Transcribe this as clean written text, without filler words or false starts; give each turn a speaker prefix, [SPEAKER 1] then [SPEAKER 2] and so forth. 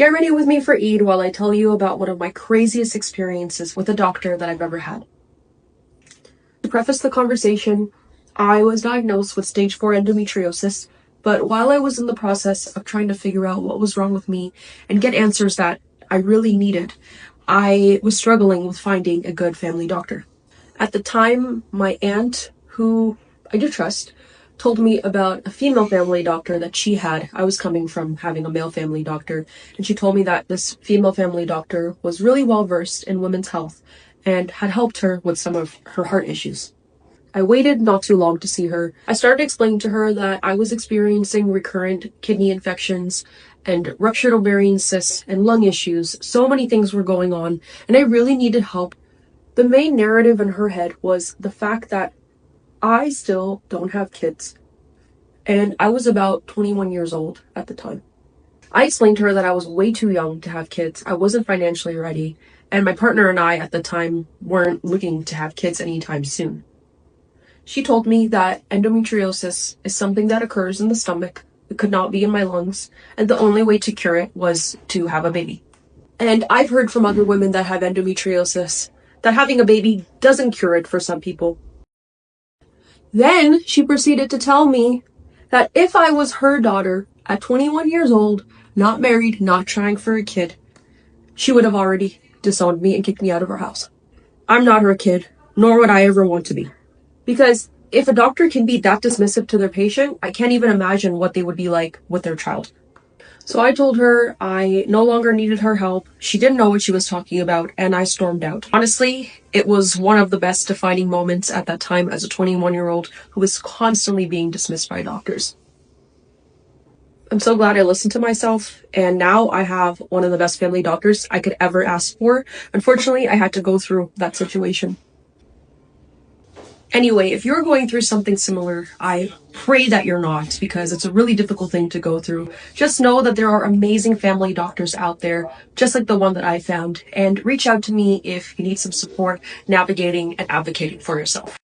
[SPEAKER 1] Get ready with me for Eid while I tell you about one of my craziest experiences with a doctor that I've ever had. To preface the conversation, I was diagnosed with stage 4 endometriosis, but while I was in the process of trying to figure out what was wrong with me and get answers that I really needed, I was struggling with finding a good family doctor. At the time, my aunt, who I do trust, told me about a female family doctor that she had. I was coming from having a male family doctor, and she told me that this female family doctor was really well versed in women's health and had helped her with some of her heart issues. I waited not too long to see her. I started explaining to her that I was experiencing recurrent kidney infections and ruptured ovarian cysts and lung issues. So many things were going on, and I really needed help. The main narrative in her head was the fact that I still don't have kids, and I was about 21 years old at the time. I explained to her that I was way too young to have kids, I wasn't financially ready, and my partner and I at the time weren't looking to have kids anytime soon. She told me that endometriosis is something that occurs in the stomach, it could not be in my lungs, and the only way to cure it was to have a baby. And I've heard from other women that have endometriosis that having a baby doesn't cure it for some people. Then she proceeded to tell me that if I was her daughter at 21 years old, not married, not trying for a kid, she would have already disowned me and kicked me out of her house. I'm not her kid, nor would I ever want to be. Because if a doctor can be that dismissive to their patient, I can't even imagine what they would be like with their child. So I told her I no longer needed her help. She didn't know what she was talking about, and I stormed out. Honestly, it was one of the best defining moments at that time as a 21-year-old who was constantly being dismissed by doctors. I'm so glad I listened to myself, and now I have one of the best family doctors I could ever ask for. Unfortunately, I had to go through that situation. Anyway, if you're going through something similar, I pray that you're not, because it's a really difficult thing to go through. Just know that there are amazing family doctors out there, just like the one that I found, and reach out to me if you need some support navigating and advocating for yourself.